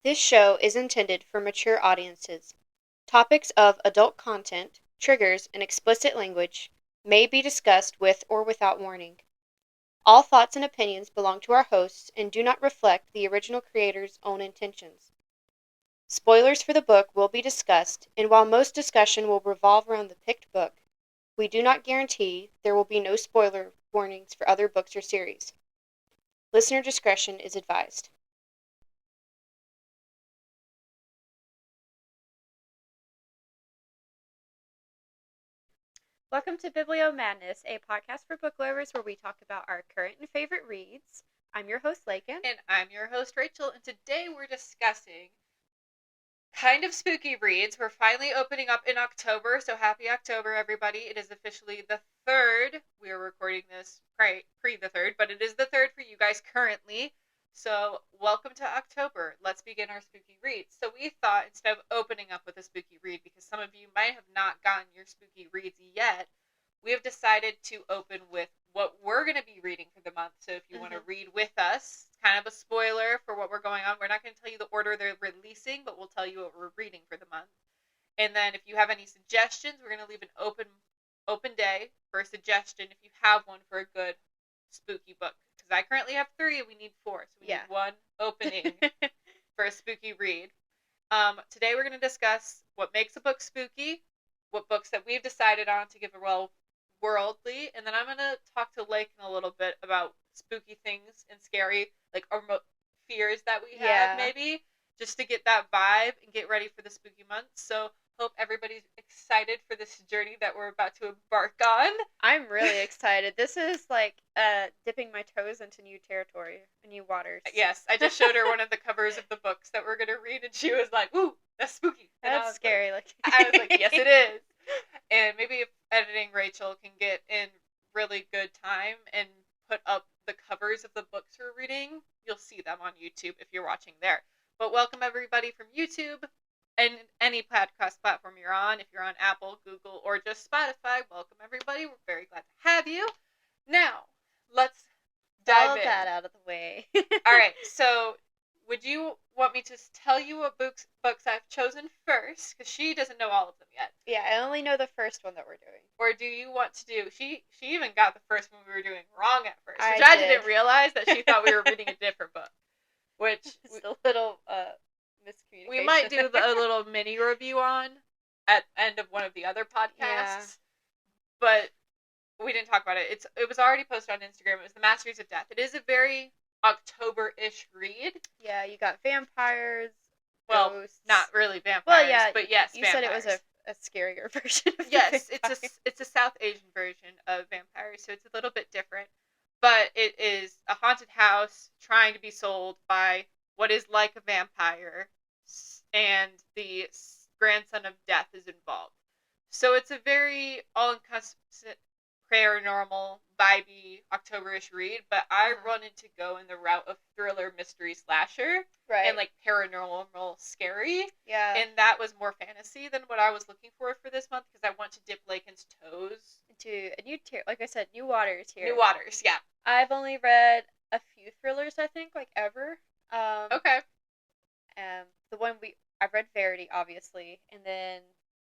This show is intended for mature audiences. Topics of adult content, triggers, and explicit language may be discussed with or without warning. All thoughts and opinions belong to our hosts and do not reflect the original creator's own intentions. Spoilers for the book will be discussed, and while most discussion will revolve around the picked book, we do not guarantee there will be no spoiler warnings for other books or series. Listener discretion is advised. Welcome to Biblio Madness, a podcast for book lovers where we talk about our current and favorite reads. I'm your host, Laken. And I'm your host, Rachel, and today we're discussing kind of spooky reads. We're finally opening up in October, so happy October, everybody. It is officially the 3rd. We are recording this pre the 3rd, but it is the 3rd for you guys currently. So welcome to October. Let's begin our spooky reads. So we thought instead of opening up with a spooky read, because some of you might have not gotten your spooky reads yet, we have decided to open with what we're going to be reading for the month. So if you want to read with us, it's kind of a spoiler for what we're going on. We're not going to tell you the order they're releasing, but we'll tell you what we're reading for the month. And then if you have any suggestions, we're going to leave an open day for a suggestion if you have one for a good spooky book. Because I currently have 3, we need 4. So we need one opening for a spooky read. Today we're going to discuss what makes a book spooky, what books that we've decided on to give a worldly, and then I'm going to talk to Laken a little bit about spooky things and scary, like our fears that we have, maybe, just to get that vibe and get ready for the spooky month. So hope everybody's excited for this journey that we're about to embark on. I'm really excited. This is like dipping my toes into new territory, new waters. Yes, I just showed her one of the covers of the books that we're going to read, and she was like, "Ooh, that's spooky." That's scary. I was like, yes, it is. And maybe if editing Rachel can get in really good time and put up the covers of the books we're reading, you'll see them on YouTube if you're watching there. But welcome everybody from YouTube and any podcast platform you're on. If you're on Apple, Google, or just Spotify, welcome everybody. We're very glad to have you. Now, let's dive in. All that out of the way. All right, so would you want me to tell you what books I've chosen first? Because she doesn't know all of them yet. Yeah, I only know the first one that we're doing. Or do you want to do... She even got the first one we were doing wrong at first. Which I didn't realize that she thought we were reading a different book. Which... Just a little miscommunication. We might do a little mini review on at the end of one of the other podcasts. Yeah. But we didn't talk about it. It was already posted on Instagram. It was The Masters of Death. It is a very October-ish read. Yeah, you got vampires, well, ghosts. Not really vampires, well, yeah, but yes, you vampires. said it was a scarier version of yes, vampires. it's a South Asian version of vampires, so it's a little bit different. But it is a haunted house trying to be sold by what is like a vampire, and the grandson of death is involved. So it's a very all-encompassing paranormal, vibey, October-ish read, but I wanted to go in the route of thriller, mystery, slasher, right, and like paranormal, scary. Yeah. And that was more fantasy than what I was looking for this month, because I want to dip Laken's toes into a new like I said, new waters here. New waters, yeah. I've only read a few thrillers, I think, like ever. Okay. The one I've read Verity, obviously, and then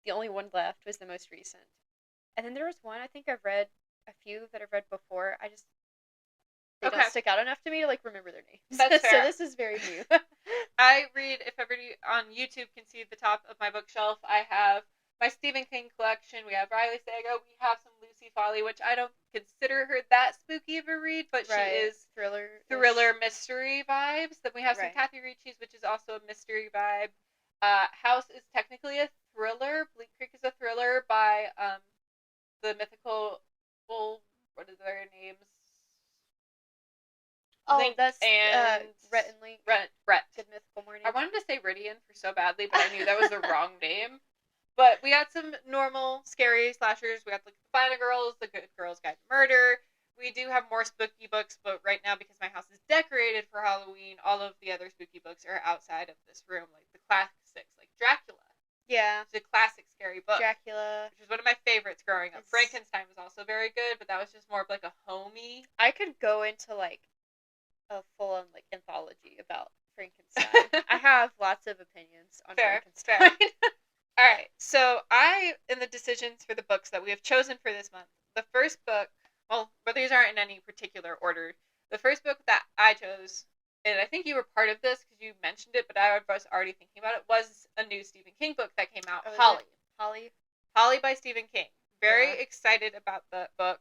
the only one left was the most recent. And then there was one, I think I've read a few that I've read before. They don't stick out enough to me to like remember their names. That's fair. So this is very new. I read, if everybody on YouTube can see the top of my bookshelf, I have my Stephen King collection. We have Riley Saga. We have some Lucy Foley, which I don't consider her that spooky of a read, but she is thriller mystery vibes. Then we have some Kathy Ricci's, which is also a mystery vibe. House is technically a thriller. Bleak Creek is a thriller by the mythical, what are their names? Oh, Link that's and Rhett and Link. Rhett. Good Mythical Morning. I wanted to say Ridian for so badly, but I knew that was the wrong name. But we got some normal, scary slashers. We got like the Final Girls, the Good Girls Guide to Murder. We do have more spooky books, but right now, because my house is decorated for Halloween, all of the other spooky books are outside of this room, like the classics, like Dracula. Yeah. It's a classic scary book. Dracula. Which is one of my favorites growing up. Frankenstein was also very good, but that was just more of like a homey. I could go into like a full-on like anthology about Frankenstein. I have lots of opinions on Fair. Frankenstein. All right, so in the decisions for the books that we have chosen for this month, the first book, well, but these aren't in any particular order. The first book that I chose, and I think you were part of this because you mentioned it, but I was already thinking about it, was a new Stephen King book that came out, Holly. Holly? Holly by Stephen King. Very excited about the book.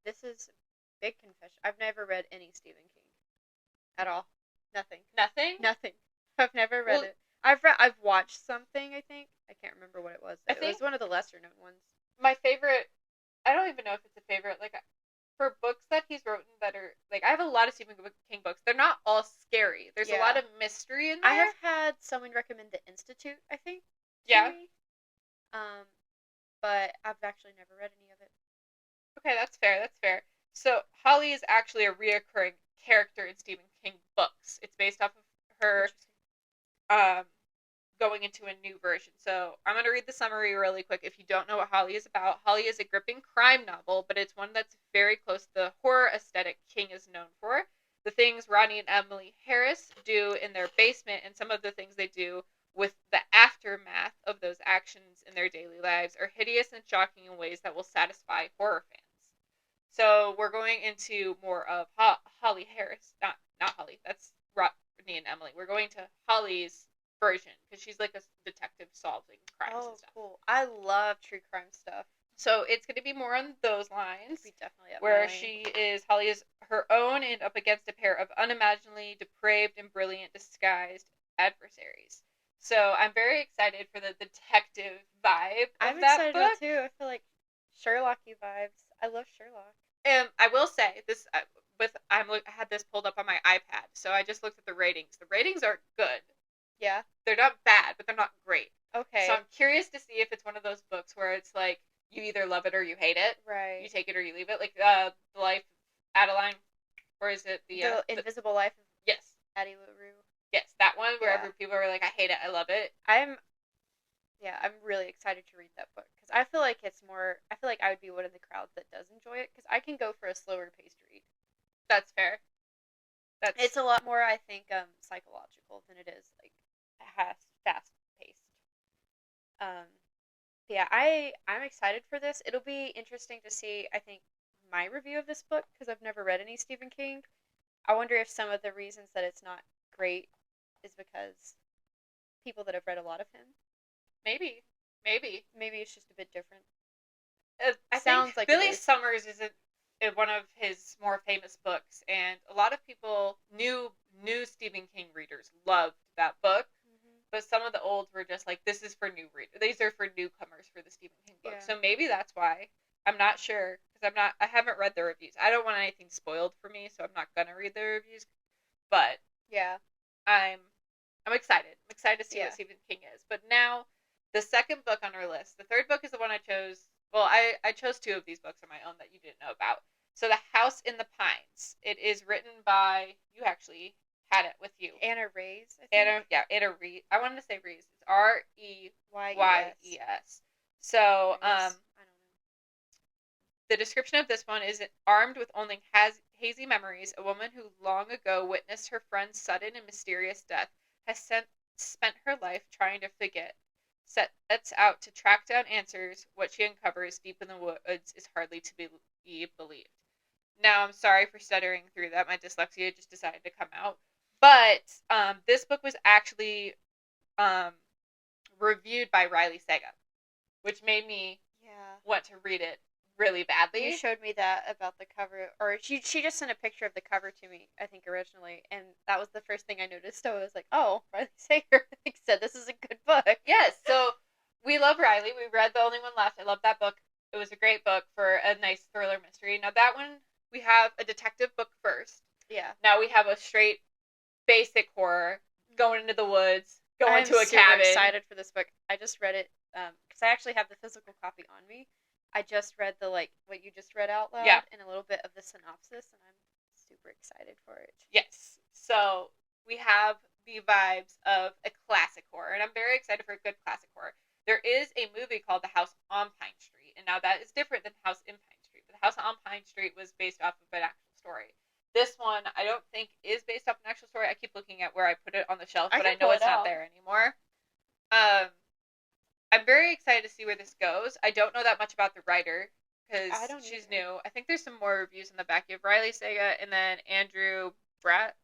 This is a big confession. I've never read any Stephen King at all. Nothing. Nothing? Nothing. I've never read it. I've watched something, I think. I can't remember what it was. It was one of the lesser known ones. My favorite, I don't even know if it's a favorite, like, for books that he's written that are, like, I have a lot of Stephen King books. They're not all scary. There's a lot of mystery in there. I have had someone recommend The Institute, I think. Yeah. Me. But I've actually never read any of it. Okay, that's fair. So, Holly is actually a reoccurring character in Stephen King books. It's based off of her going into a new version. So, I'm going to read the summary really quick. If you don't know what Holly is about, Holly is a gripping crime novel, but it's one that's very close to the horror aesthetic King is known for. The things Ronnie and Emily Harris do in their basement and some of the things they do with the aftermath of those actions in their daily lives are hideous and shocking in ways that will satisfy horror fans. So we're going into more of Holly Harris, not Holly. That's Rodney and Emily. We're going to Holly's version because she's like a detective solving crimes and stuff. Oh, cool! I love true crime stuff. So it's going to be more on those lines. Be definitely up where Holly is her own and up against a pair of unimaginably depraved and brilliant disguised adversaries. So I'm very excited for the detective vibe of that book. I'm excited too. I feel like Sherlocky vibes. I love Sherlock. And I will say this I had this pulled up on my iPad, so I just looked at the ratings. The ratings are good. Yeah. They're not bad, but they're not great. Okay. So I'm curious to see if it's one of those books where it's like you either love it or you hate it. Right. You take it or you leave it. Like The Life of Adeline, or is it the Invisible Life of Yes. Addie LaRue. Yes, that one where people are like, I hate it, I love it. I'm really excited to read that book because I feel like I would be one of the crowd that does enjoy it because I can go for a slower paced read. That's fair. It's a lot more, I think, psychological than it is like fast paced. Yeah, I'm excited for this. It'll be interesting to see, I think, my review of this book because I've never read any Stephen King. I wonder if some of the reasons that it's not great is because people that have read a lot of him. Maybe it's just a bit different. I think like Billy Summers is one of his more famous books, and a lot of people, new Stephen King readers, loved that book. But some of the olds were just like, this is for new readers. These are for newcomers for the Stephen King book. Yeah. So maybe that's why. I'm not sure because I haven't read the reviews. I don't want anything spoiled for me, so I'm not gonna read the reviews. But yeah, I'm excited. I'm excited to see what Stephen King is. But now, the second book on our list, the third book is the one I chose. Well, I chose two of these books on my own that you didn't know about. So, The House in the Pines. It is written by, you actually had it with you. Anna Rees, I think. Anna Rees. I wanted to say Rees. It's Reyes. So, I don't know. The description of this one is armed with only hazy memories, a woman who long ago witnessed her friend's sudden and mysterious death has spent her life trying to forget. Sets out to track down answers. What she uncovers deep in the woods is hardly to be believed. Now, I'm sorry for stuttering through that. My dyslexia just decided to come out. But this book was actually reviewed by Riley Sega, which made me want to read it really badly. You showed me that about the cover, or she just sent a picture of the cover to me, I think, originally, and that was the first thing I noticed. So I was like, oh, Riley Sager said this is a good book. Yes, so we love Riley. We read The Only One Left. I love that book. It was a great book for a nice thriller mystery. Now that one, we have a detective book first. Yeah. Now we have a straight basic horror, going into the woods, going to a cabin. I'm excited for this book. I just read it because I actually have the physical copy on me. I just read what you just read out loud and a little bit of the synopsis, and I'm super excited for it. Yes. So we have the vibes of a classic horror, and I'm very excited for a good classic horror. There is a movie called The House on Pine Street, and now that is different than House in Pine Street. But The House on Pine Street was based off of an actual story. This one, I don't think is based off an actual story. I keep looking at where I shelf, I but can I know pull it's it not out. there anymore. I'm very excited to see where this goes. I don't know that much about the writer because I don't she's either. new. I think there's some more reviews in the back. You have Riley Sega and then Andrew Brett,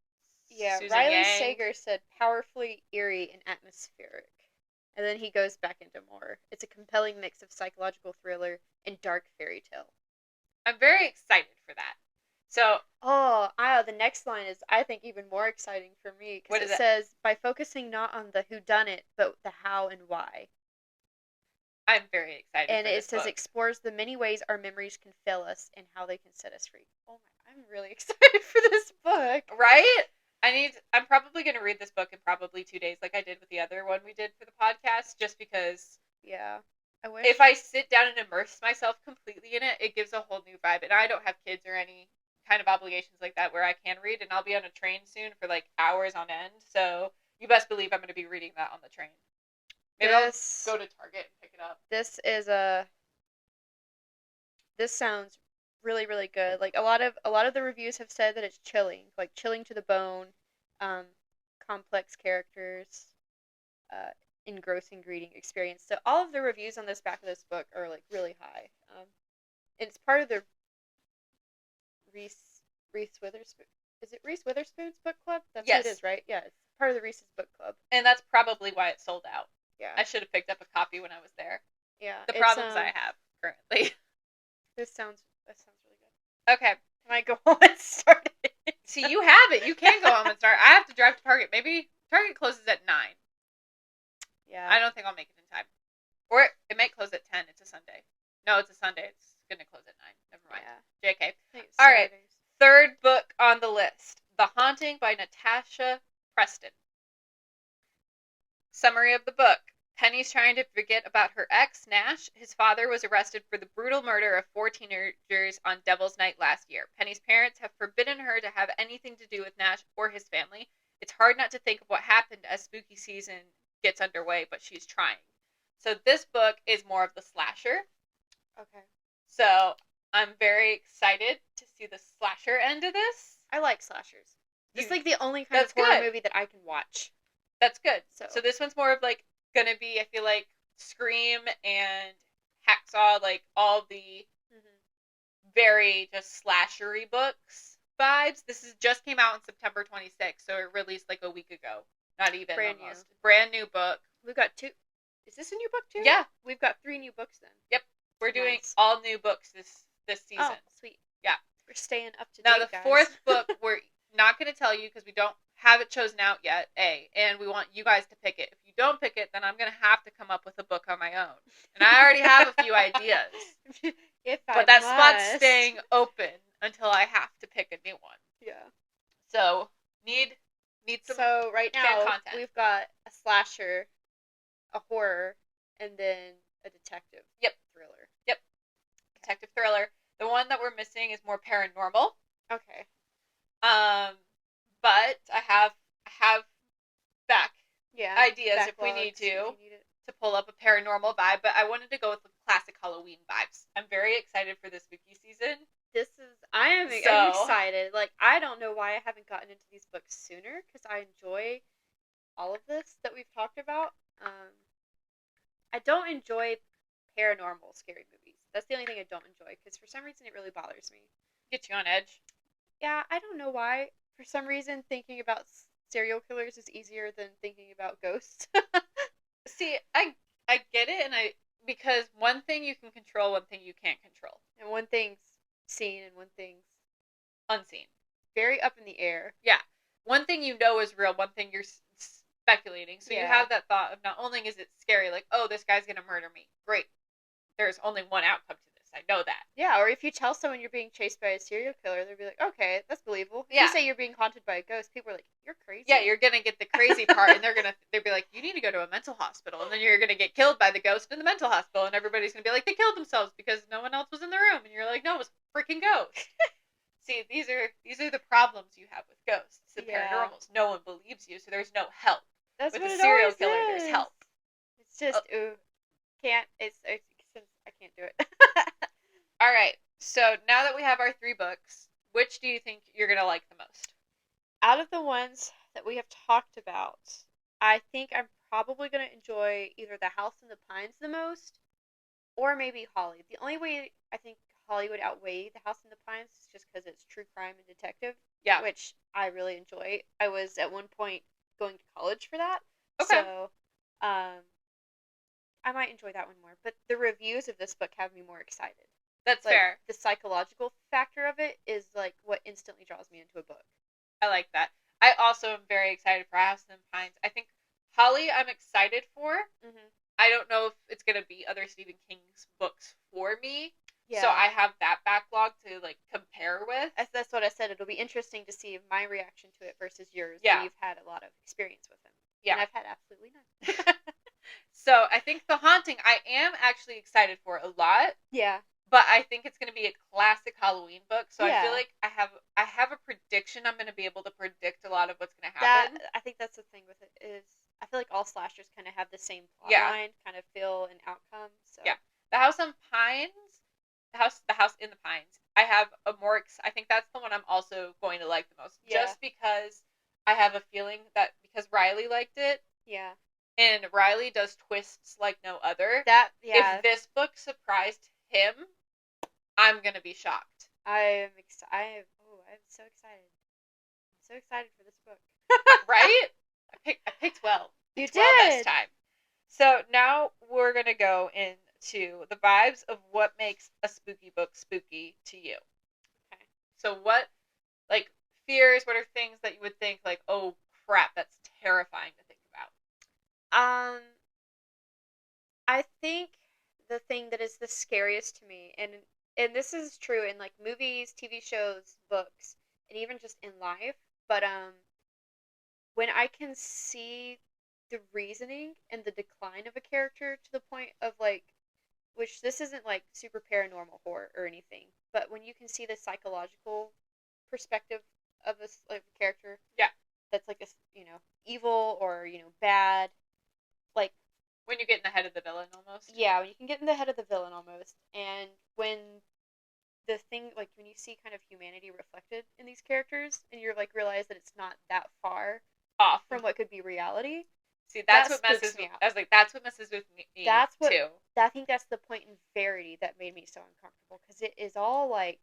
Yeah, Susan Riley Yang. Sager said powerfully eerie and atmospheric. And then he goes back into more. It's a compelling mix of psychological thriller and dark fairy tale. I'm very excited for that. So, The next line is, I think, even more exciting for me because what it is it? says, by focusing not on the who done it, but the how and why. I'm very excited And for it this says book. explores the many ways our memories can fail us and how they can set us free. Oh my, I'm really excited for this book. Right? I'm probably going to read this book in probably 2 days like I did with the other one we did for the podcast just because Yeah. I wish. if I sit down and immerse myself completely in it, it gives a whole new vibe. And I don't have kids or any kind of obligations like that where I can read, and I'll be on a train soon for like hours on end. So you best believe I'm going to be reading that on the train. Maybe I'll go to Target and pick it up. This is a this sounds really really good. Like a lot of the reviews have said that it's chilling, like chilling to the bone, um, complex characters, uh, engrossing reading experience. So all of the reviews on this back of this book are like really high. And it's part of the Reese Witherspoon. Is it Reese Witherspoon's book club? That's Yes. what it is, right? Yeah, it's part of the Reese's book club. And that's probably why it sold out. Yeah. I should have picked up a copy when I was there. Yeah. The problems I have currently. That sounds really good. Okay. I might go home and start it. See, you have it. You can go home and start. I have to drive to Target. Maybe Target closes at 9. Yeah. I don't think I'll make it in time. Or it might close at 10. It's a Sunday. No, it's a Sunday. It's going to close at 9. Never mind. Yeah. JK. All right. Saturdays. Third book on the list. The Haunting by Natasha Preston. Summary of the book. Penny's trying to forget about her ex, Nash. His father was arrested for the brutal murder of 4 teenagers on Devil's Night last year. Penny's parents have forbidden her to have anything to do with Nash or his family. It's hard not to think of what happened as spooky season gets underway, but she's trying. So this book is more of the slasher. Okay. So I'm very excited to see the slasher end of this. I like slashers. It's like the only kind of horror movie that I can watch. That's good. So this one's more of like gonna be, I feel like, Scream and Hacksaw, like all the very just slashery books vibes. This just came out on September 26th, so it released like a week ago. Not even almost. Brand new book. We've got 2. Is this a new book too? Yeah. We've got 3 new books then. Yep. We're doing all new books this season. Oh, sweet. Yeah. We're staying up to date, Now the guys. fourth book we're not going to tell you because we don't have it chosen out yet, and we want you guys to pick it. If you don't pick it, then I'm going to have to come up with a book on my own. And I already have a few ideas. But that spot's staying open until I have to pick a new one. Yeah. So, need some So right now content. We've got a slasher, a horror, and then a detective thriller. Yep. Detective thriller. The one that we're missing is more paranormal. Okay. But I have back ideas backlogs, if we need to pull up a paranormal vibe, but I wanted to go with the classic Halloween vibes. I'm very excited for this spooky season. I'm excited. Like, I don't know why I haven't gotten into these books sooner, because I enjoy all of this that we've talked about. I don't enjoy paranormal scary movies. That's the only thing I don't enjoy, because for some reason it really bothers me. Get you on edge. Yeah, I don't know why. For some reason, thinking about serial killers is easier than thinking about ghosts. See, I get it, because one thing you can control, one thing you can't control. And one thing's seen and one thing's unseen. Very up in the air. Yeah. One thing you know is real, one thing you're speculating. So you have that thought of not only is it scary, like, oh, this guy's going to murder me. Great. There's only one outcome to this. I know that. Yeah, or if you tell someone you're being chased by a serial killer, they'll be like, okay, that's believable. If you say you're being haunted by a ghost, people are like, you're crazy. Yeah, you're going to get the crazy part, and they'll be like, you need to go to a mental hospital, and then you're going to get killed by the ghost in the mental hospital, and everybody's going to be like, they killed themselves because no one else was in the room, and you're like, no, it was a freaking ghost. See, these are the problems you have with ghosts, the paranormals. No one believes you, so there's no help. That's with what a it serial always killer, is. there's help. It's just, I can't do it. All right, so now that we have our 3 books, which do you think you're going to like the most? Out of the ones that we have talked about, I think I'm probably going to enjoy either The House in the Pines the most, or maybe Holly. The only way I think Holly would outweigh The House in the Pines is just because it's true crime and detective, Yeah. which I really enjoy. I was at one point going to college for that, Okay. so I might enjoy that one more. But the reviews of this book have me more excited. That's Like, fair. the psychological factor of it is like what instantly draws me into a book. I like that. I also am very excited for House and Pines. I think Holly I'm excited for. Mm-hmm. I don't know if it's going to be other Stephen King's books for me. Yeah. So I have that backlog to like compare with. That's what I said. It'll be interesting to see my reaction to it versus yours. Yeah. When you've had a lot of experience with him. Yeah. And I've had absolutely none. So I think The Haunting I am actually excited for a lot. Yeah. But I think it's going to be a classic Halloween book. So Yeah. I feel like I have a prediction. I'm going to be able to predict a lot of what's going to happen. I think that's the thing with it is I feel like all slashers kind of have the same plot Yeah. line, kind of feel and outcome. So Yeah. The House on Pines, the house in the Pines. I have a more. I think that's the one I'm also going to like the most. Yeah. Just because I have a feeling that because Riley liked it. Yeah. And Riley does twists like no other. That yeah. If this book surprised him, I'm gonna be shocked. I'm so excited. I'm so excited for this book. Right? I picked well. You 12 did this time. So now we're gonna go into the vibes of what makes a spooky book spooky to you. Okay. So what like fears, what are things that you would think like, oh crap, that's terrifying to think about? I think the thing that is the scariest to me, and this is true in like movies, TV shows, books, and even just in life, but when I can see the reasoning and the decline of a character to the point of like, which this isn't like super paranormal horror or anything, but when you can see the psychological perspective of this like character, yeah, that's like a evil or bad, like when you get in the head of the villain almost. Yeah, when you can get in the head of the villain almost, and when the thing like when you see kind of humanity reflected in these characters, and you're like realize that it's not that far off from what could be reality. See, that's that what messes me out. out. I was like, that's what messes with me that's what, too. I think that's the point in Verity that made me so uncomfortable because it is all like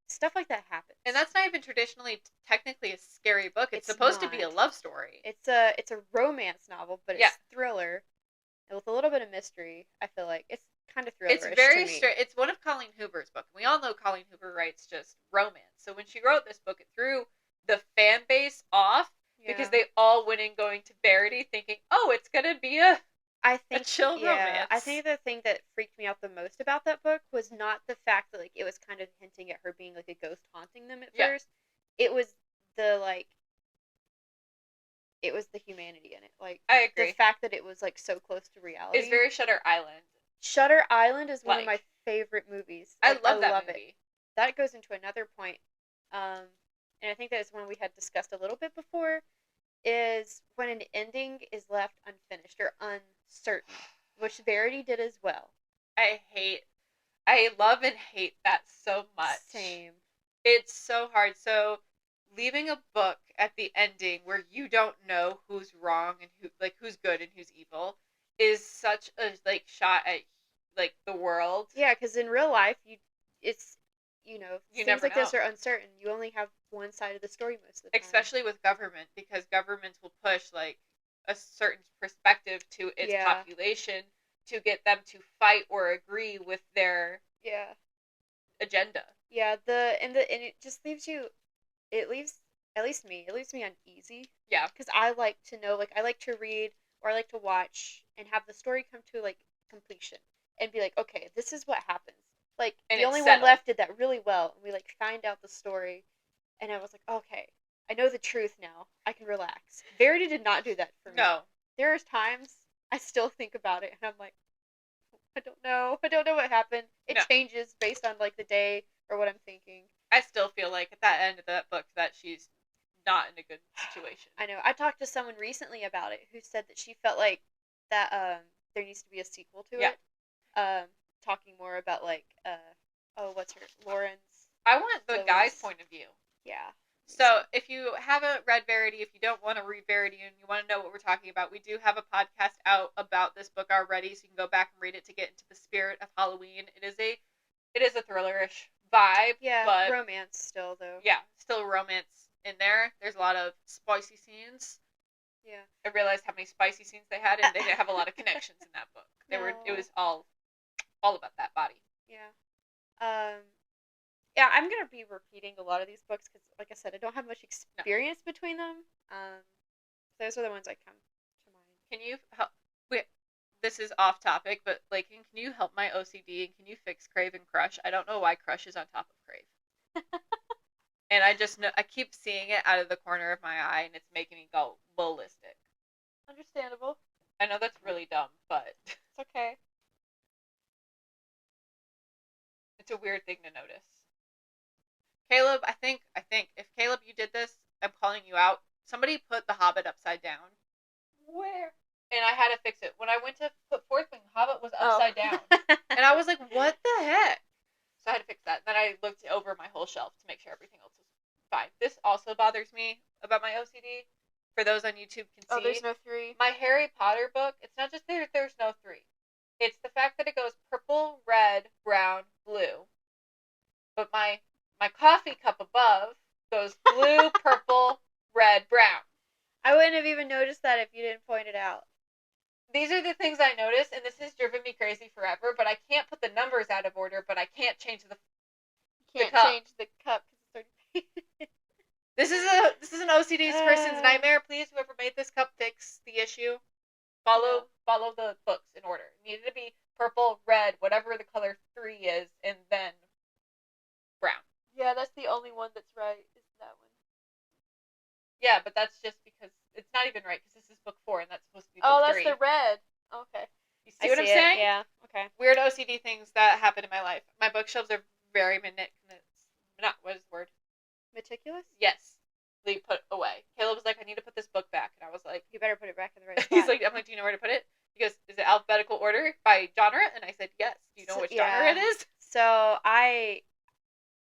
stuff like that happens, and that's not even traditionally technically a scary book. It's supposed to be a love story. It's a romance novel, but it's thriller. With a little bit of mystery, I feel like it's kind of thrillerish. It's very to me. It's one of Colleen Hoover's books. We all know Colleen Hoover writes just romance. So when she wrote this book, it threw the fan base off because they all went in going to Verity thinking, "Oh, it's gonna be a chill romance." I think the thing that freaked me out the most about that book was not the fact that like it was kind of hinting at her being like a ghost haunting them at first. It was the it was the humanity in it. Like I agree. The fact that it was like so close to reality. It's very Shutter Island. Shutter Island is one of my favorite movies. Like, I love that movie. It. That goes into another point. And I think that is one we had discussed a little bit before, is when an ending is left unfinished or uncertain, which Verity did as well. I love and hate that so much. Same. It's so hard. So leaving a book at the ending where you don't know who's wrong and who's good and who's evil is such a shot at like the world. Yeah, because in real life things like this are uncertain. You only have one side of the story most of the time. Especially with government, because governments will push like a certain perspective to its population to get them to fight or agree with their agenda. Yeah, and it just leaves at least me uneasy. Yeah, because I like to know, like I like to read or I like to watch and have the story come to like completion and be like, okay, this is what happens. Like and the only one left did that really well, and we like find out the story, and I was like, okay, I know the truth now. I can relax. Verity did not do that for me. No, there's times I still think about it, and I'm like, I don't know what happened. It changes based on like the day or what I'm thinking. I still feel like at that end of that book that she's not in a good situation. I know. I talked to someone recently about it who said that she felt like that there needs to be a sequel to it. Talking more about like what's her Lauren's. I want the guy's point of view. Yeah. So if you haven't read Verity, if you don't want to read Verity and you want to know what we're talking about, we do have a podcast out about this book already, so you can go back and read it to get into the spirit of Halloween. It is a thrillerish vibe. Yeah, but romance still though. Yeah, still romance in there. There's a lot of spicy scenes. Yeah. I realized how many spicy scenes they had, and they didn't have a lot of connections in that book. It was all about that body. Yeah. Yeah, I'm gonna be repeating a lot of these books because, like I said, I don't have much experience between them. Those are the ones that come to mind. Can you help? Wait, this is off topic, but Laken, can you help my OCD and can you fix Crave and Crush? I don't know why Crush is on top of Crave. And I just know I keep seeing it out of the corner of my eye, and it's making me go ballistic. Understandable. I know that's really dumb, but it's okay. It's a weird thing to notice. Caleb, I think if Caleb, you did this, I'm calling you out. Somebody put The Hobbit upside down. Where? And I had to fix it. When I went to put Fourth Wing, Hobbit was upside down. And I was like, what the heck? So I had to fix that. Then I looked over my whole shelf to make sure everything else was fine. This also bothers me about my OCD. For those on YouTube can see. Oh, there's no 3. My Harry Potter book, it's not just that there's no 3. It's the fact that it goes purple, red, brown, blue. But my coffee cup above goes blue, purple, red, brown. I wouldn't have even noticed that if you didn't point it out. These are the things I noticed, and this has driven me crazy forever, but I can't put the numbers out of order, but I can't change the Can't cup. change the cup because it's 30 This is an OCD person's nightmare. Please, whoever made this cup, fix the issue. Follow the books in order. It needed to be purple, red, whatever the color 3 is, and then brown. Yeah, that's the only one that's right, is that one. Yeah, but that's just because it's not even right, because this is book 4, and that's supposed to be book 3. Oh, that's the red. Okay. You see what I'm saying? Yeah, okay. Weird OCD things that happen in my life. My bookshelves are very what is the word? Meticulous? Yes. They put away. Caleb was like, I need to put this book back. And I was like, you better put it back in the right spot. I'm like, do you know where to put it? He goes, is it alphabetical order by genre? And I said, yes. Do you know which genre it is? So I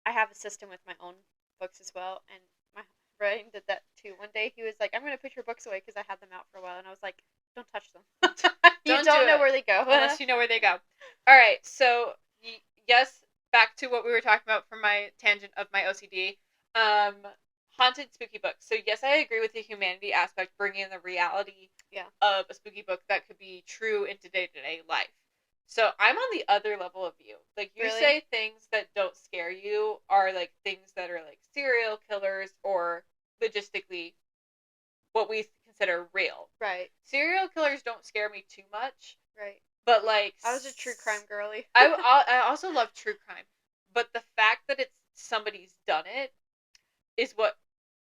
have a system with my own books as well, and my friend did that too. One day he was like, I'm going to put your books away because I had them out for a while, and I was like, don't touch them. You don't know where they go. Unless you know where they go. All right, so yes, back to what we were talking about from my tangent of my OCD. Haunted spooky books. So yes, I agree with the humanity aspect, bringing in the reality of a spooky book that could be true into day-to-day life. So I'm on the other level of you. Like, you say things that don't scare you are like things that are like serial killers or logistically what we consider real. Right. Serial killers don't scare me too much. Right. But like, I was a true crime girly. I also love true crime. But the fact that it's somebody's done it is what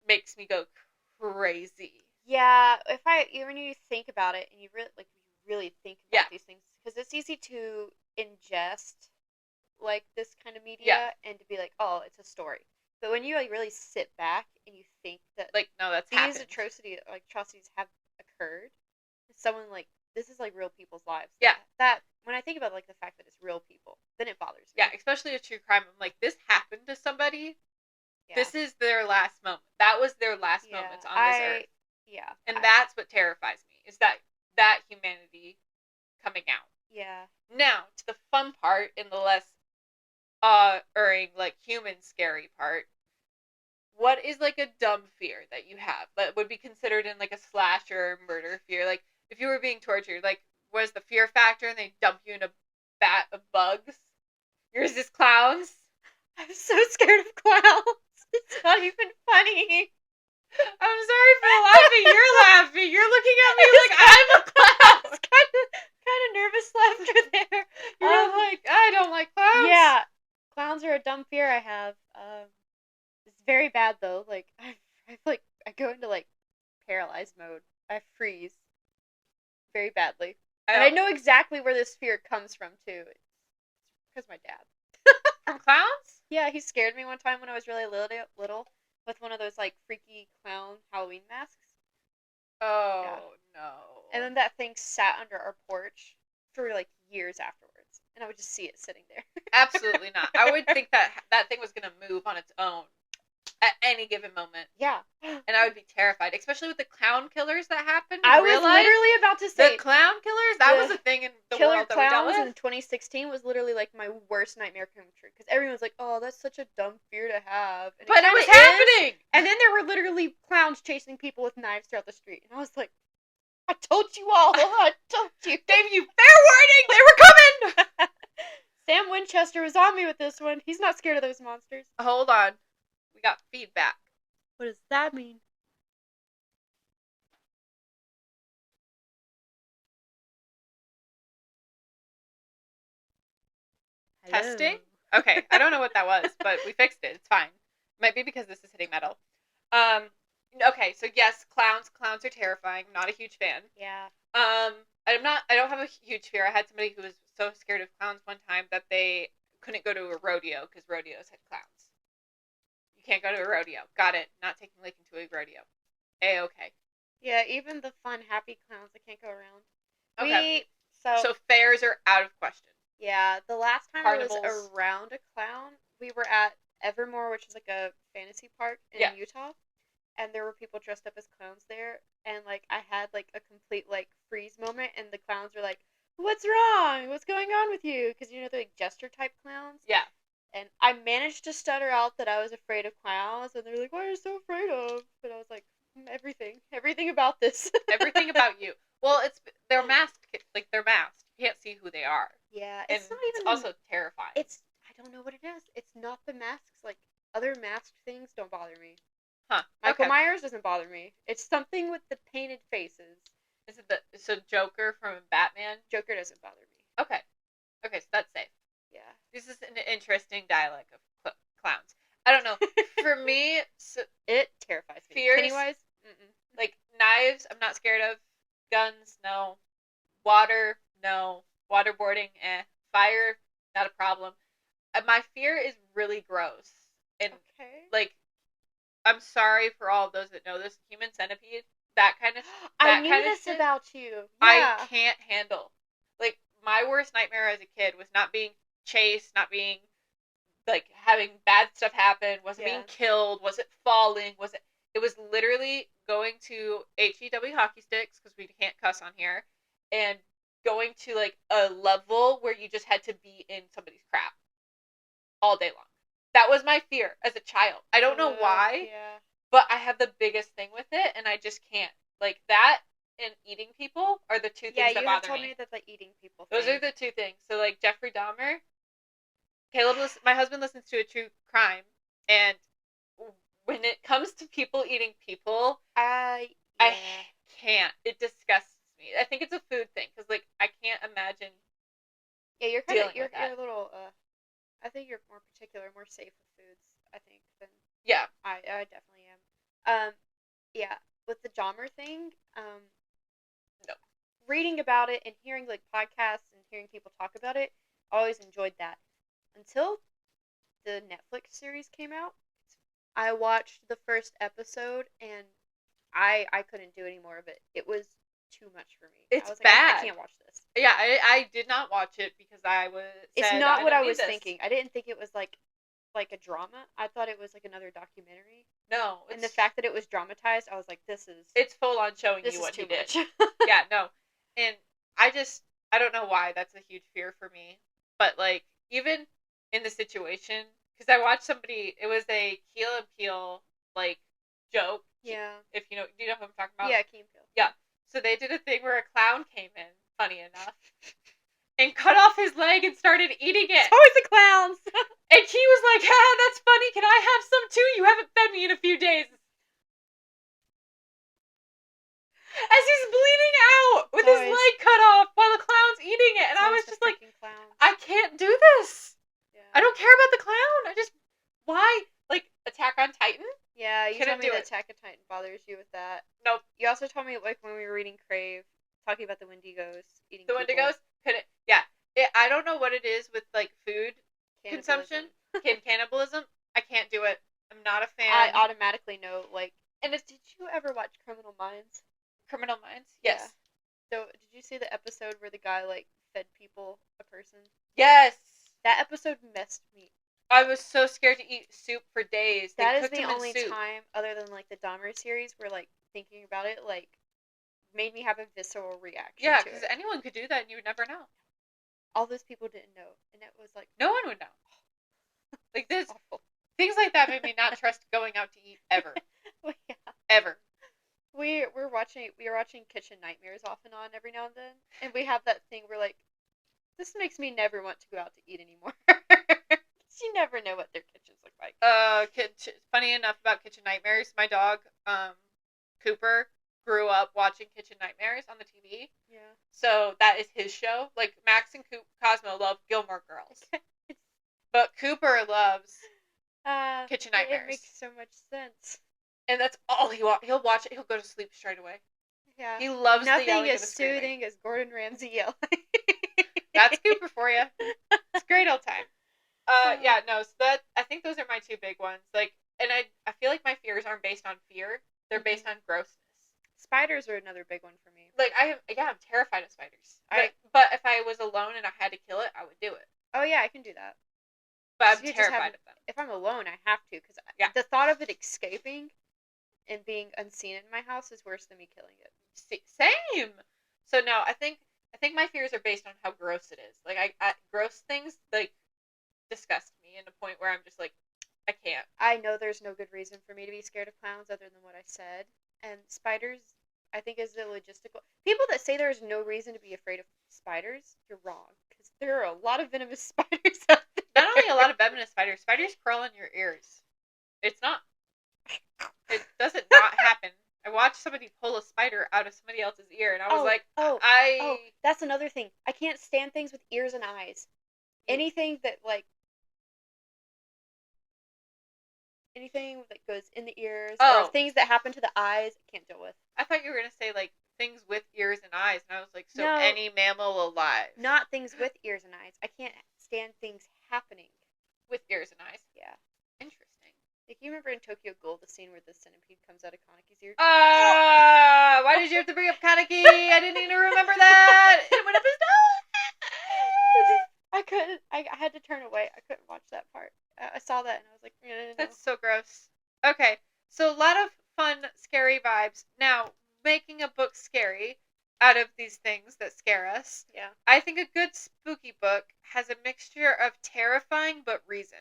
makes me go crazy. Yeah, when you think about it and you really think about these things, because it's easy to ingest like this kind of media and to be like, oh, it's a story. But when you like really sit back and you think that like, no, that's these happened. atrocities have occurred, someone like this is like real people's lives. Yeah. That when I think about like the fact that it's real people, then it bothers me. Yeah, especially a true crime. I'm like, this happened to somebody. Yeah. This is their last moment. That was their last moments on this earth. Yeah. And that's what terrifies me, is that humanity coming out. Yeah. Now, to the fun part and the less awe-erring, like, human scary part. What is, like, a dumb fear that you have that would be considered in, like, a slasher murder fear? Like, if you were being tortured, like, what is the fear factor and they dump you in a vat of bugs? Yours is clowns? I'm so scared of clowns. It's not even funny. I'm sorry for laughing. You're laughing. You're looking at me like I'm a clown. It's kind of nervous laughter there. You're like, I don't like clowns. Yeah, clowns are a dumb fear I have. It's very bad though. Like I go into like paralyzed mode. I freeze very badly, and I know exactly where this fear comes from too. It's because my dad. From clowns? Yeah, he scared me one time when I was really little with one of those like freaky clown Halloween masks. Oh no! And then that thing sat under our porch for like years afterwards, and I would just see it sitting there. Absolutely not. I would think that thing was gonna move on its own. at any given moment. Yeah. And I would be terrified, especially with the clown killers that happened in I real was life. literally about to say The clown killers, that was a thing in the Killer world that we dealt clowns with. in 2016 was literally like my worst nightmare come true because everyone's like, "Oh, that's such a dumb fear to have," and But it was kinda is. happening. And then there were literally clowns chasing people with knives throughout the street, and I was like, "I told you all, I told you." Gave you fair warning. They were coming. Sam Winchester was on me with this one. He's not scared of those monsters. Hold on, we got feedback. What does that mean? Testing? Okay, I don't know what that was, but we fixed it. It's fine. Might be because this is hitting metal. Okay, so yes, clowns. Clowns are terrifying. I'm not a huge fan. Yeah. I don't have a huge fear. I had somebody who was so scared of clowns one time that they couldn't go to a rodeo because rodeos had clowns. You can't go to a rodeo. Got it. Not taking Laken to a rodeo. A-okay. Yeah, even the fun, happy clowns that can't go around. Okay. So So fairs are out of question. yeah, the last time I was Carnivals. around a clown, we were at Evermore, which is like a fantasy park in Yeah. Utah, and there were people dressed up as clowns there, and like I had like a complete like freeze moment, and the clowns were like, "What's wrong? What's going on with you?" Because you know they're like jester type clowns. Yeah. And I managed to stutter out that I was afraid of clowns, and they're like, "What are you so afraid of?" And I was like, everything about this." Everything about you. Well, they're masked. Like they're masked. You can't see who they are. Yeah, And it's not it's even. also terrifying. I don't know what it is. It's not the masks. Like other masked things don't bother me. Huh. Michael Okay. Myers doesn't bother me. It's something with the painted faces. Is it so Joker from Batman? Joker doesn't bother me. Okay. Okay, so that's safe. Yeah. This is an interesting dialect of clowns. I don't know. For me, It terrifies me. Fears? Pennywise? Mm-mm. like knives, I'm not scared of. Guns, no. Water, no. Waterboarding, eh. Fire, not a problem. My fear is really gross. And Okay. like, I'm sorry for all of those that know this. Human centipede, that kind of. I knew kind of this shit, about you. Yeah. I can't handle. Like my worst nightmare as a kid was not being chased, not being like having bad stuff happen, wasn't being killed, was it falling, was it? It was literally going to HEW hockey sticks because we can't cuss on here, and going to like a level where you just had to be in somebody's crap all day long. That was my fear as a child. I don't know why, but I have the biggest thing with it, and I just can't. Like that and eating people are the two things that bother me. Yeah, you told me that the eating people thing. Those are the two things. So like Jeffrey Dahmer. My husband listens to a true crime, and when it comes to people eating people, I can't. It disgusts me. I think it's a food thing because like I can't imagine. Yeah, you're kind of you're a little. I think you're more particular, more safe with foods. I think than I definitely am. Yeah, with the Dahmer thing. No. Reading about it and hearing like podcasts and hearing people talk about it, I always enjoyed that. Until the Netflix series came out, I watched the first episode and I couldn't do any more of it. It was too much for me. It's I was like, bad. I can't watch this. Yeah, I did not watch it because I was. It's not what I was thinking. I didn't think it was like a drama. I thought it was like another documentary. No, and the fact that it was dramatized, I was like, this is. It's full on showing you what he did. Yeah, no, and I don't know why that's a huge fear for me, but like even in the situation, because I watched somebody, it was a Keel and Peele like joke. Yeah. If you know, do you know who I'm talking about? Yeah, Keel and Peele. Yeah. So they did a thing where a clown came in, funny enough, and cut off his leg and started eating it. It's always the clowns. And he was like, that's funny. Can I have some too? You haven't fed me in a few days. As he's bleeding out with his leg cut off while the clown's eating it. And I was just like, I can't do this. Yeah. I don't care about the clown. Why? Like, Attack on Titan? Yeah, you told me that Attack on Titan bothers you with that. Nope. You also told me, like, when we were reading Crave, talking about the Wendigos eating people. Wendigos? Yeah. I don't know what it is with, like, food consumption. Cannibalism. I can't do it. I'm not a fan. I automatically know, like... And did you ever watch Criminal Minds? Criminal Minds? Yes. Yeah. So, did you see the episode where the guy, like, fed people a person? Yes! That episode messed me I was so scared to eat soup for days. They That is cooked the them in only soup. time, other than like the Dahmer series, where like thinking about it like made me have a visceral reaction Yeah, to because it. anyone could do that and you would never know. All those people didn't know, and it was like No one would know. Like this, awful. things like that made me not trust going out to eat ever. Well, yeah. Ever. We are watching Kitchen Nightmares off and on every now and then, and we have that thing where like this makes me never want to go out to eat anymore. You never know what their kitchens look like. Funny enough about Kitchen Nightmares, my dog, Cooper, grew up watching Kitchen Nightmares on the TV. Yeah. So that is his show. Like Max and Cosmo love Gilmore Girls, but Cooper loves Kitchen Nightmares. It makes so much sense. And that's all he wants. He'll watch it. He'll go to sleep straight away. Yeah. He loves the Nothing yelling as and the screaming. soothing as Gordon Ramsay yelling. That's Cooper for you. It's a great old time. Yeah, no. So that I think those are my two big ones. Like, and I feel like my fears aren't based on fear. They're based on grossness. Spiders are another big one for me. Like I'm terrified of spiders. But if I was alone and I had to kill it, I would do it. Oh yeah, I can do that. But I'm terrified of them. If I'm alone, I have to, because the thought of it escaping and being unseen in my house is worse than me killing it. Same. So no, I think my fears are based on how gross it is. Like I gross things like disgust me in a point where I'm just like, I can't. I know there's no good reason for me to be scared of clowns other than what I said. And spiders, I think, is the logistical. People that say there's no reason to be afraid of spiders, you're wrong. Because there are a lot of venomous spiders out there. Not only a lot of venomous spiders, spiders crawl in your ears. It doesn't not happen. I watched somebody pull a spider out of somebody else's ear, and I was that's another thing. I can't stand things with ears and eyes. Anything that goes in the ears, or things that happen to the eyes, I can't deal with. I thought you were gonna say like things with ears and eyes, and I was like, so no, any mammal alive. Not things with ears and eyes. I can't stand things happening with ears and eyes. Yeah. Interesting. Like, you remember in Tokyo Ghoul the scene where the centipede comes out of Kaneki's ear? Why did you have to bring up Kaneki? I didn't even remember that. It went up his nose. I couldn't. I had to turn away. I couldn't watch that part. I saw that and I was like, no. That's so gross. Okay, so a lot of fun, scary vibes. Now, making a book scary out of these things that scare us. Yeah. I think a good spooky book has a mixture of terrifying but reason.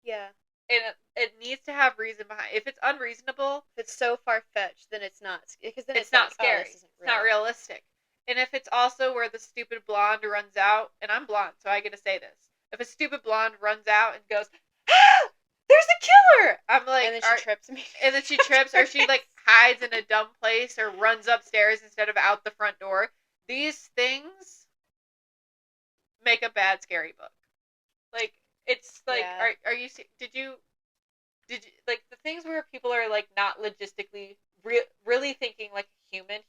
Yeah. And it needs to have reason behind. If it's unreasonable, if it's so far fetched, then it's not. Because then it's not scary. It's not realistic. And if it's also where the stupid blonde runs out, and I'm blonde, so I get to say this. If a stupid blonde runs out and goes, ah, there's a killer! I'm like, and then she trips me. And then she trips, or she like hides in a dumb place, or runs upstairs instead of out the front door. These things make a bad scary book. Like, it's like, are you, did you, like, the things where people are like not logistically really thinking like human,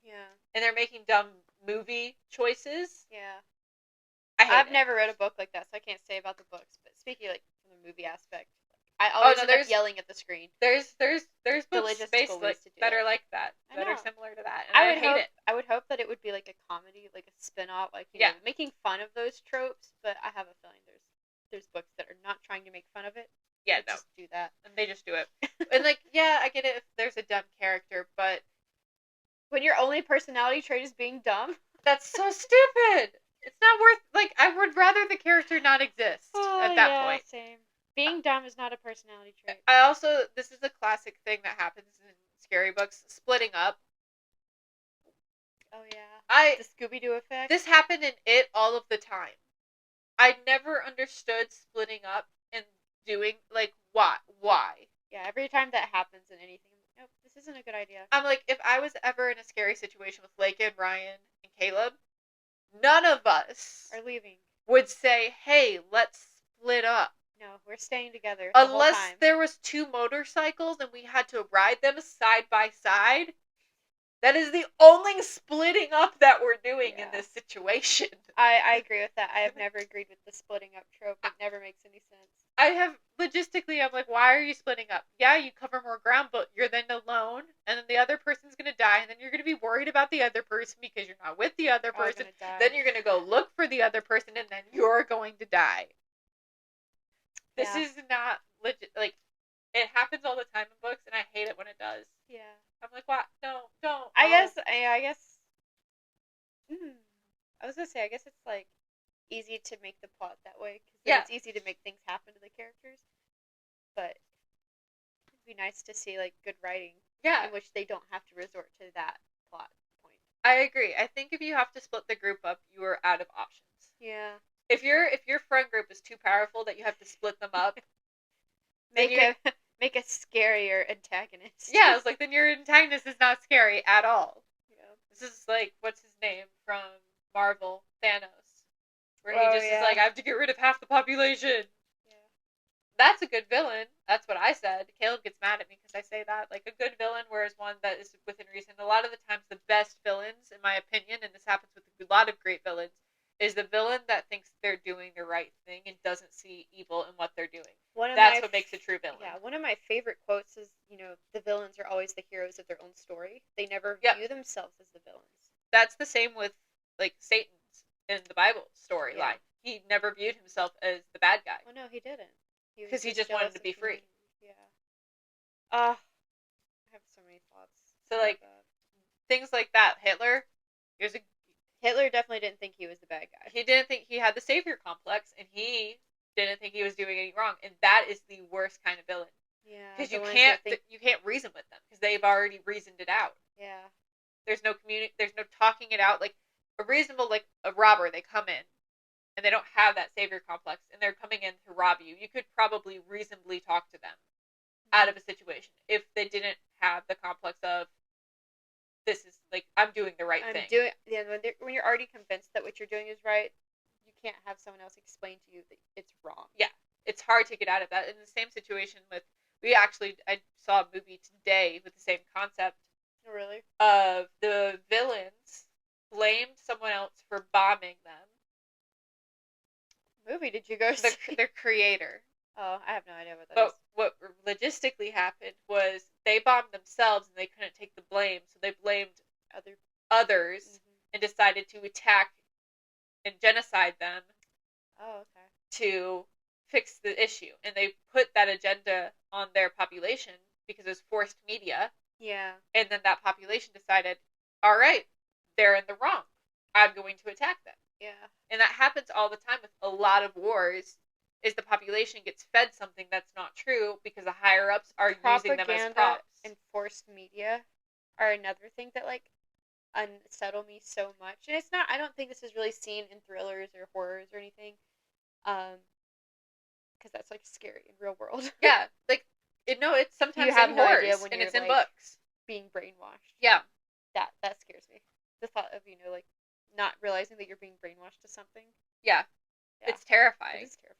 yeah, and they're making dumb movie choices. Yeah, I've never read a book like that, so I can't say about the books. But speaking like from the movie aspect, I always end up yelling at the screen. There's books based that are like that are similar to that. And I hate it. I would hope that it would be like a comedy, like a spin-off, like you know, making fun of those tropes. But I have a feeling there's books that are not trying to make fun of it. Yeah, no. Just do that. And they just do it. And like, yeah, I get it if there's a dumb character, but when your only personality trait is being dumb, that's so stupid. It's not worth, like, I would rather the character not exist at that point. Same. Being dumb is not a personality trait. This is a classic thing that happens in scary books, splitting up. Oh yeah. The Scooby-Doo effect. This happened in It all of the time. I never understood splitting up and doing, like, why? Yeah, every time that happens in anything, I'm like, nope, this isn't a good idea. I'm like, if I was ever in a scary situation with Laken, Ryan, and Caleb, none of us are leaving. Would say, hey, let's split up. No, we're staying together. Unless there was 2 motorcycles and we had to ride them side by side. That is the only splitting up that we're doing in this situation. I agree with that. I have never agreed with the splitting up trope. It never makes any sense. I'm like, why are you splitting up? Yeah, you cover more ground, but you're then alone, and then the other person's going to die, and then you're going to be worried about the other person because you're not with the other person. Then you're going to go look for the other person, and then you're going to die. This is not legit. Like, it happens all the time in books, and I hate it when it does. Yeah. I'm like, what? No, don't. I guess. I was gonna say. I guess it's like easy to make the plot that way because then it's easy to make things happen to the characters. But it'd be nice to see like good writing. Yeah. In which they don't have to resort to that plot point. I agree. I think if you have to split the group up, you are out of options. Yeah. If your friend group is too powerful that you have to split them up, make a scarier antagonist. Yeah, I was like, then your antagonist is not scary at all. Yeah. This is like, what's his name from Marvel, Thanos, where he just is like, I have to get rid of half the population. Yeah. That's a good villain. That's what I said. Caleb gets mad at me because I say that. Like, a good villain, whereas one that is within reason. A lot of the times, the best villains, in my opinion, and this happens with a lot of great villains, is the villain that thinks they're doing the right thing and doesn't see evil in what they're doing. That's what makes a true villain. Yeah, one of my favorite quotes is, the villains are always the heroes of their own story. They never view themselves as the villains. That's the same with, like, Satan's in the Bible storyline. Yeah. He never viewed himself as the bad guy. Well, no, he didn't. Because he just wanted to be free. Yeah. I have so many thoughts. So, like, things like that. Hitler definitely didn't think he was the bad guy. He didn't think he had the savior complex, and he didn't think he was doing anything wrong, and that is the worst kind of villain. Yeah. Because you can't reason with them because they've already reasoned it out. Yeah. There's no there's no talking it out. Like a reasonable, like a robber, they come in and they don't have that savior complex, and they're coming in to rob you. You could probably reasonably talk to them out of a situation if they didn't have the complex of, this is, like, I'm doing the right thing. When you're already convinced that what you're doing is right, you can't have someone else explain to you that it's wrong. Yeah, it's hard to get out of that. In the same situation with, I saw a movie today with the same concept. Oh, really? Of the villains blamed someone else for bombing them. What movie did you go see? Their creator. Oh, I have no idea what that is. But what logistically happened was they bombed themselves and they couldn't take the blame, so they blamed others and decided to attack and genocide them. Oh, okay. To fix the issue, and they put that agenda on their population because it was forced media. Yeah. And then that population decided, all right, they're in the wrong. I'm going to attack them. Yeah. And that happens all the time with a lot of wars. Is the population gets fed something that's not true because the higher ups are using them as props. And forced media are another thing that like unsettle me so much. And it's not. I don't think this is really seen in thrillers or horrors or anything, because that's like scary in real world. Yeah, like it's sometimes you have in horrors, idea when and it's in books. Being brainwashed. Yeah, that scares me. The thought of like not realizing that you're being brainwashed to something. Yeah. It's terrifying. It is terrifying.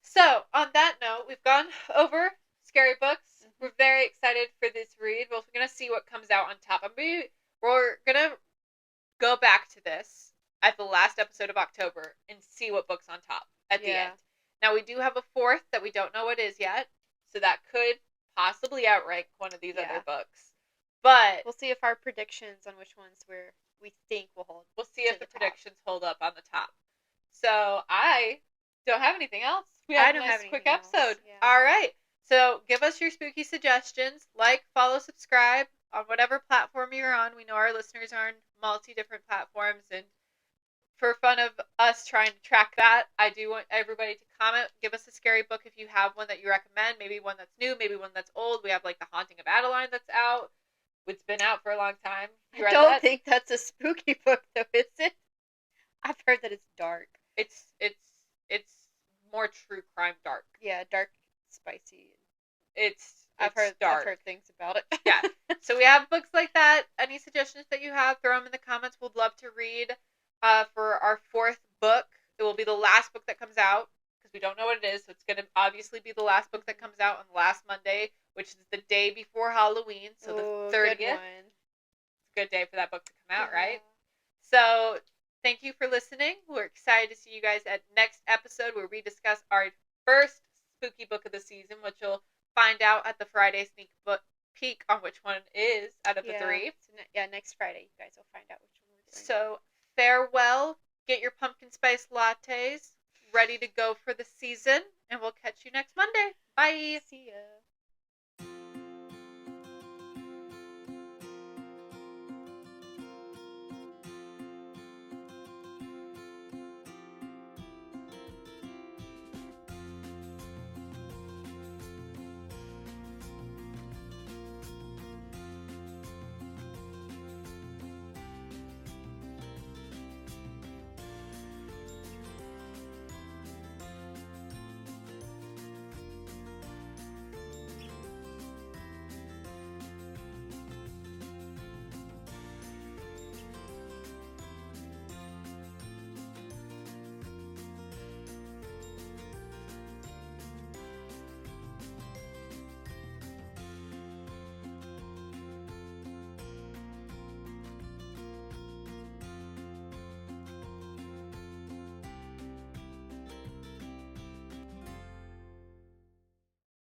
So, on that note, we've gone over scary books. Mm-hmm. We're very excited for this read. We're going to see what comes out on top. We're going to go back to this at the last episode of October and see what book's on top at the end. Now, we do have a fourth that we don't know what is yet, so that could possibly outrank one of these other books. But we'll see if our predictions on which ones we think will hold. We'll see if the predictions hold up on the top. So, I don't have anything else. We had a nice quick episode. Yeah. All right. So give us your spooky suggestions. Like, follow, subscribe on whatever platform you're on. We know our listeners are on different platforms. And for fun of us trying to track that, I do want everybody to comment. Give us a scary book if you have one that you recommend. Maybe one that's new. Maybe one that's old. We have like The Haunting of Adeline that's out. It's been out for a long time. I don't think that's a spooky book, though, is it? I've heard that it's dark. It's more true crime dark. Yeah, dark, spicy. I've heard things about it. Yeah. So we have books like that. Any suggestions that you have, throw them in the comments. We'd love to read for our fourth book. It will be the last book that comes out because we don't know what it is. So it's going to obviously be the last book that comes out on the last Monday, which is the day before Halloween. So the 30th. Good one. It's a good day for that book to come out, right? So thank you for listening. We're excited to see you guys at next episode where we discuss our first spooky book of the season, which you'll find out at the Friday sneak peek on which one is out of the three. Next Friday, you guys will find out which one we're doing. So farewell. Get your pumpkin spice lattes ready to go for the season. And we'll catch you next Monday. Bye. See ya.